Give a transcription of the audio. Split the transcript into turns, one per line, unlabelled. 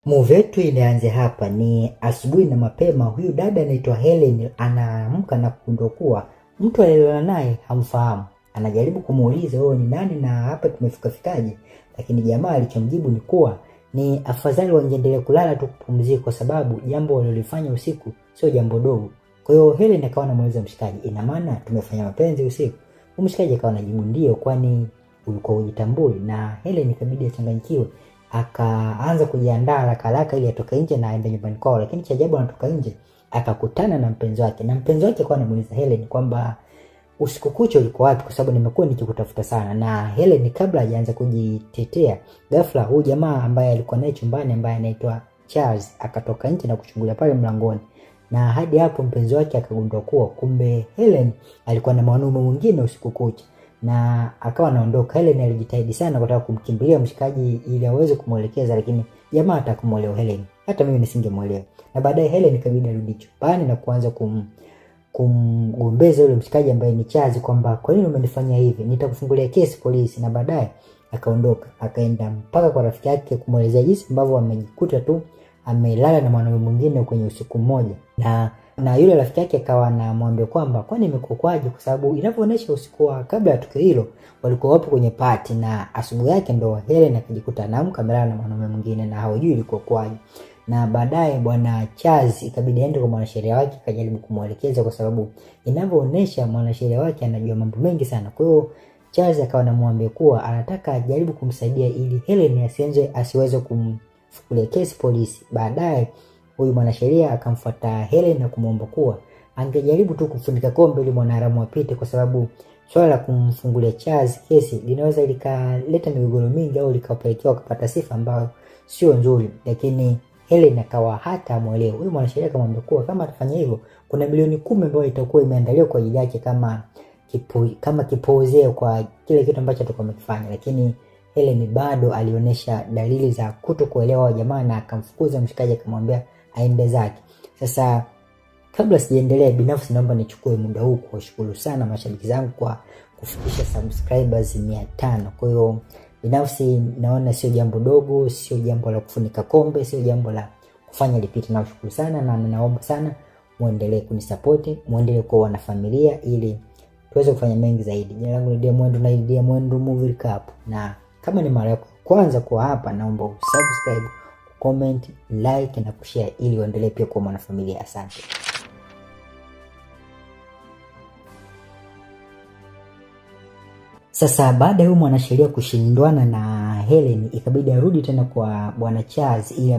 Movie yetu inaanza hapa, ni asubuhi na mapema. Huyu dada anaitwa Helen anaamka na kugundua kuwa mtu aliyelala naye hamfahamu. Anajaribu kumuuliza wewe ni nani na hapa tumefikaje, lakini jamaa alichomjibu ni kuwa ni afadhali wangeendelea kulala tu kupumzika, kwa sababu jambo walilofanya usiku sio jambo dogo. Kwa hiyo Helen akawa anamuuliza mshikaji, ina maana tumefanya mapenzi usiku? Mshikaji akawa anajibu ndio, kwani ulikuwa hujitambui? Na Helen ikabidi achanganyikiwe, akaanza kujiandaa haraka ili atoke nje na aende nyumbani kwao. Lakini cha ajabu, anatoka nje akakutana na mpenzi wake, na mpenzi wake akawa anamuuliza Helen kwamba usiku kucha ulikuwa wapi, kwa sababu nimekuwa nikikutafuta sana. Na Helen kabla hajaanza kujitetea, ghafla huyu jamaa ambaye alikuwa naye chumbani ambaye anaitwa Charles akatoka nje na kuchungulia pale mlangoni. Na hadi hapo mpenzi wake akagundua kuwa kumbe Helen alikuwa na mwanaume mwingine usiku kucha, na akawa anaondoka. Helen alijitahidi sana kutaka kumkimbilia mshikaji ili aweze kumuelekeza, lakini jamaa hatakumuelewa Helen. Hata mimi nisingemuelewa. Na baadaye Helen ikabidi arudi chumbani na kuanza kumgombeza yule mshikaji ambaye ni Chazi kwamba kwa nini umenifanya hivi, nitakufungulia kesi polisi. Na baadaye akaondoka akaenda mpaka kwa rafiki yake kumuelezea jinsi ambavyo amejikuta tu amelala na mwanaume mwingine kwenye usiku mmoja. Na yule rafiki yake akawa anamwambia kwamba kwani imekukwaje, kwa sababu inavyoonyesha usiku wa kabla ya tukio hilo walikuwa wapo kwenye party, na asubuhi yake ndo Helen akajikuta anaamka amelala na mwanaume mwingine na hawajui ilikuwa kwaje. Na baadaye bwana Charles ikabidi aende kwa mwanasheria wake akajaribu kumuelekeza, kwa sababu inavyoonyesha mwanasheria wake anajua mambo mengi sana. Kwa hiyo Charles akawa anamwambia kuwa anataka ajaribu kumsaidia ili Helen asiweze kumfungulia kesi polisi. Baadaye huyu mwanasheria akamfuata Helen na kumwomba kuwa angejaribu tu kufunika kombe ili mwanaharamu apite, kwa sababu swala la kumfungulia Charles kesi linaweza likaleta migogoro mingi au likapelekea kupata sifa ambayo sio nzuri. Lakini Helen akawa hata amuelewe. Huyu mwanasheria akamwambia kuwa kama atafanya hivyo kuna milioni 10 ambayo itakuwa imeandaliwa kwa ajili yake kama kipoozeo kwa kile kitu ambacho atakuwa amekifanya. Lakini Helen bado alionyesha dalili za kutokuelewa jamaa na akamfukuza mshikaji, akamwambia aende zake. Sasa kabla sijaendelea, binafsi naomba nichukue muda huu kuwashukuru sana mashabiki zangu kwa kufikisha subscribers 500. Kwa hiyo binafsi naona sio jambo dogo, sio jambo la kufunika kombe, sio jambo la kufanya lipite. Nawashukuru sana na naomba sana muendelee kunisupport, muendelee kuwa wanafamilia ili tuweze kufanya mengi zaidi. Jina langu ni Diamond na Diamond Movie Recap. Na kama ni mara yako kwanza kwa hapa, naomba usubscribe, comment, like na kushare ili uendelee pia kuwa mwanafamilia. Asante. Sasa baada ya huyu mwanasheria kushindwana na Helen, ikabidi arudi tena kwa bwana Charles ili